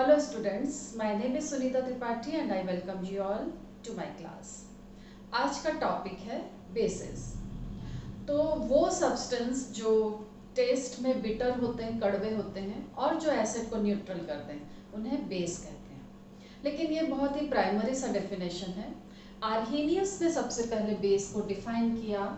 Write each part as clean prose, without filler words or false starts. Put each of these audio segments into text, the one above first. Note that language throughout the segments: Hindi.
Hello students, my name is Sunita Tripathi and I welcome you all to my class. आज का टॉपिक है बेसिस। तो वो सब्सटेंस जो टेस्ट में बिटर होते हैं, कड़वे होते हैं और जो एसिड को न्यूट्रल करते हैं उन्हें बेस कहते हैं। लेकिन ये बहुत ही प्राइमरी सा डेफिनेशन है। आर्हेनियस ने सबसे पहले बेस को डिफाइन किया।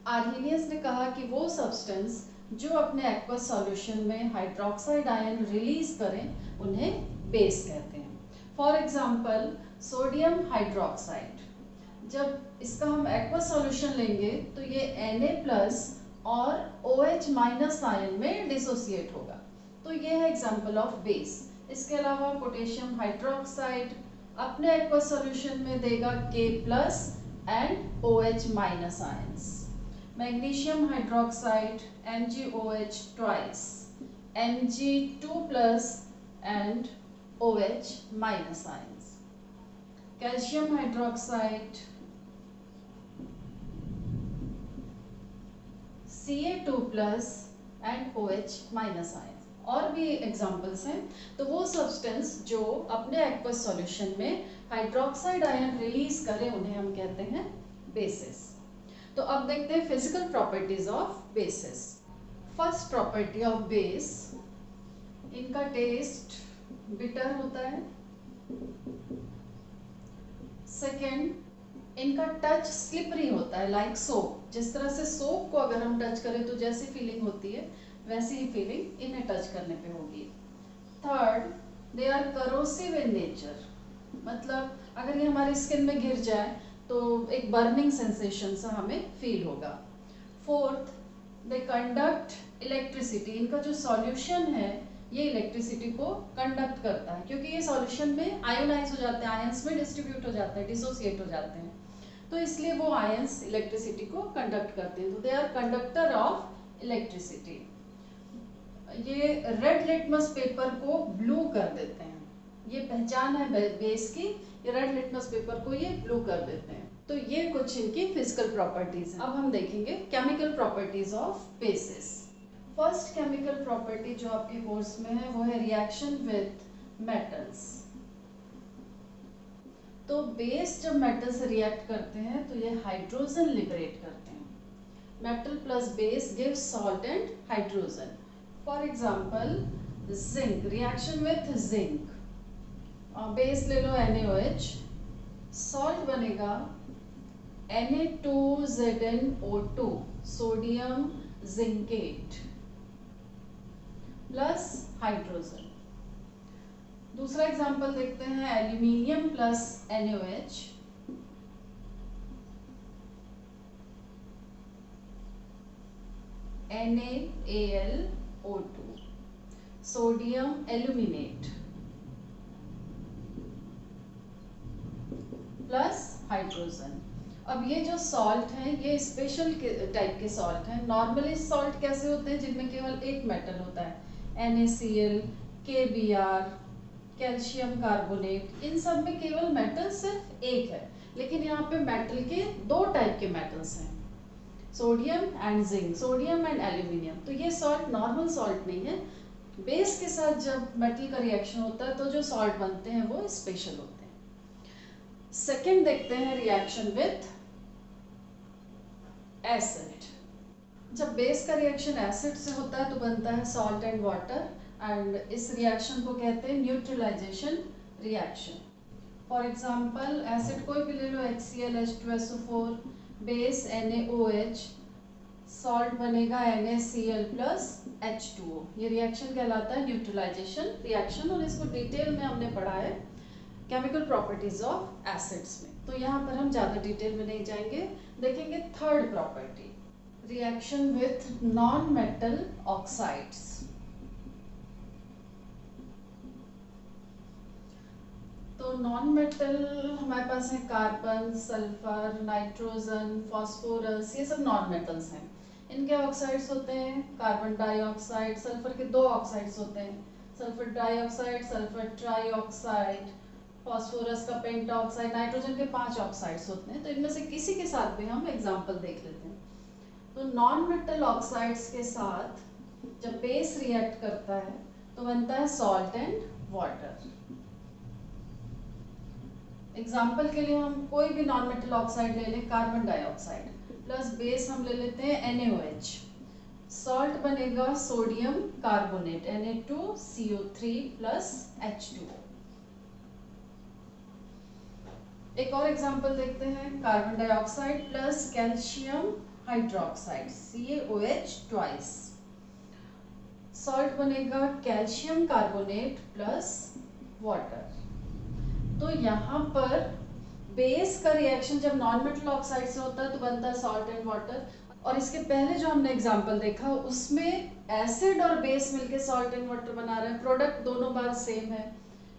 आर्हेनियस ने कहा कि वो सब्सटेंस जो अपने एक्वस सॉल्यूशन में हाइड्रोक्साइड आयन रिलीज करें उन्हें बेस कहते हैं। फॉर एग्जांपल सोडियम हाइड्रोक्साइड, जब इसका हम एक्वस सॉल्यूशन लेंगे तो ये Na+ और OH- आयन में डिसोसिएट होगा, तो ये है एग्जांपल ऑफ बेस। इसके अलावा पोटेशियम हाइड्रोक्साइड अपने एक्वस सॉल्यूशन में देगा K+ and OH- ions. Magnesium hydroxide MgOH twice, Mg2+ and OH- ions. Calcium hydroxide Ca2+ and OH- ions. और भी एग्जाम्पल्स हैं। तो वो सब्सटेंस जो अपने एक्वस सॉल्यूशन में हाइड्रोक्साइड आयन रिलीज करें उन्हें हम कहते हैं बेसिस। तो अब देखते हैं physical properties of basis. First property of base, इनका टेस्ट बिटर होता है। सेकेंड, इनका टच स्लिपरी होता है, लाइक सोप। जिस तरह से सोप को अगर हम टच करें तो जैसी फीलिंग होती है वैसी ही फीलिंग इन्हें टच करने पे होगी। Third, they are corrosive in nature, मतलब अगर ये हमारी स्किन में गिर जाए तो एक बर्निंग सेंसेशन सा हमें फील होगा। फोर्थ, दे कंडक्ट इलेक्ट्रिसिटी, इनका जो सॉल्यूशन है ये इलेक्ट्रिसिटी को कंडक्ट करता है, क्योंकि ये सॉल्यूशन में आयोनाइज हो जाते हैं, आयंस में डिस्ट्रीब्यूट हो जाते हैं, डिसोसिएट हो जाते हैं, तो इसलिए वो आयंस इलेक्ट्रिसिटी को कंडक्ट करते हैं। तो they are conductor of electricity. ये रेड लिटमस पेपर को ब्लू कर देते हैं, ये पहचान है बेस की, ये रेड लिटमस पेपर को ये ब्लू कर देते हैं। तो ये कुछ इनकी फिजिकल प्रॉपर्टीज हैं। अब हम देखेंगे chemical properties of basis. First chemical property जो आपके कोर्स में है वो है रिएक्शन विथ मेटल्स। तो बेस जब मेटल से रिएक्ट करते हैं तो ये हाइड्रोजन लिबरेट करते हैं। Metal plus base gives salt and hydrogen. For example zinc, reaction with zinc, base ले लो NaOH, सॉल्ट बनेगा Na2ZnO2, sodium zincate plus hydrogen. दूसरा एग्जांपल देखते हैं, aluminium plus NaOH, NaAlO2, sodium aluminate plus hydrogen. अब ये जो सॉल्ट है ये स्पेशल टाइप के सॉल्ट हैं। नॉर्मली सॉल्ट कैसे होते हैं जिनमें केवल एक मेटल होता है, NaCl, KBr, कैल्शियम कार्बोनेट, इन सब में केवल मेटल सिर्फ एक है। लेकिन यहाँ पे मेटल के दो टाइप के मेटल्स हैं, sodium and zinc, sodium and aluminium. तो ये सॉल्ट नॉर्मल सॉल्ट नहीं है। बेस के साथ जब मेटल का रिएक्शन होता है तो जो सॉल्ट बनते हैं वो स्पेशल होते हैं। सेकेंड देखते हैं रिएक्शन विथ एसिड। जब बेस का रिएक्शन एसिड से होता है तो बनता है सॉल्ट एंड वाटर, एंड इस रिएक्शन को कहते हैं neutralisation reaction. For example acid कोई भी ले लो, HCl H2SO4, base NaOH, salt बनेगा NaCl प्लस H2O। ये रिएक्शन कहलाता है न्यूट्रलाइजेशन रिएक्शन, और इसको डिटेल में हमने पढ़ा है केमिकल प्रॉपर्टीज ऑफ एसिड्स में, तो यहाँ पर हम ज़्यादा डिटेल में नहीं जाएंगे। देखेंगे third property, reaction with non metal oxides. तो नॉन मेटल हमारे पास है कार्बन, सल्फर, नाइट्रोजन, फास्फोरस, ये सब नॉन मेटल्स हैं। इनके ऑक्साइड्स होते हैं कार्बन डाइऑक्साइड, सल्फर के दो ऑक्साइड्स होते हैं, sulphur dioxide, sulphur trioxide, phosphorus का पेंटाऑक्साइड, नाइट्रोजन के 5 ऑक्साइड्स होते हैं। तो इनमें से किसी के साथ भी हम एग्जांपल देख लेते हैं। तो नॉन मेटल ऑक्साइड्स के साथ जब बेस रिएक्ट करता है तो बनता है सॉल्ट एंड वाटर। एग्जाम्पल के लिए हम कोई भी नॉन मेटल ऑक्साइड ले लें, कार्बन डाइऑक्साइड प्लस बेस हम ले लेते हैं NaOH। सॉल्ट बनेगा sodium carbonate Na2CO3 plus H2O। एक और एग्जांपल देखते हैं, carbon dioxide plus calcium hydroxide CaOH twice. Salt बनेगा कैल्शियम कार्बोनेट प्लस वाटर। तो यहाँ पर बेस का रिएक्शन जब नॉन मेटल ऑक्साइड से होता है तो बनता है सॉल्ट एंड वाटर। और इसके पहले जो हमने एग्जांपल देखा उसमें एसिड और बेस मिलके सॉल्ट एंड वाटर बना रहे हैं, प्रोडक्ट दोनों बार सेम है।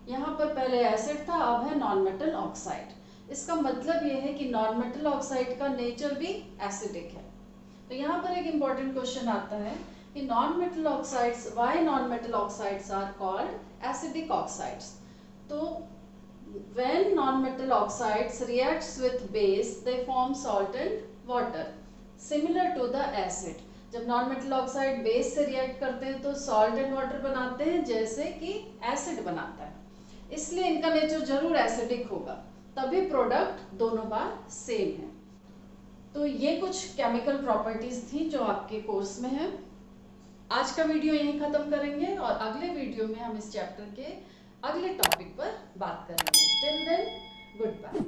यहाँ पर पहले एसिड था, अब है नॉन मेटल ऑक्साइड। इसका मतलब ये है कि नॉन मेटल ऑक्साइड का नेचर भी एसिडिक है। तो यहाँ पर एक इम्पॉर्टेंट क्वेश्चन आता है कि non metal oxides, why non metal oxides are called acidic oxides. तो when non-metal oxides reacts with base they form salt and water similar to the acid। जब नॉन मेटल ऑक्साइड बेस से रिएक्ट करते हैं तो सॉल्ट एंड वाटर बनाते हैं जैसे कि एसिड बनाता है, इसलिए इनका नेचर जरूर एसिडिक होगा, तभी प्रोडक्ट दोनों बार सेम है। तो ये कुछ केमिकल प्रॉपर्टीज थी जो आपके कोर्स में है। आज का वीडियो यहीं खत्म करेंगे और अगले वीडियो में हम इस चैप्टर के अगले टॉपिक पर बात करेंगे। Till then good bye.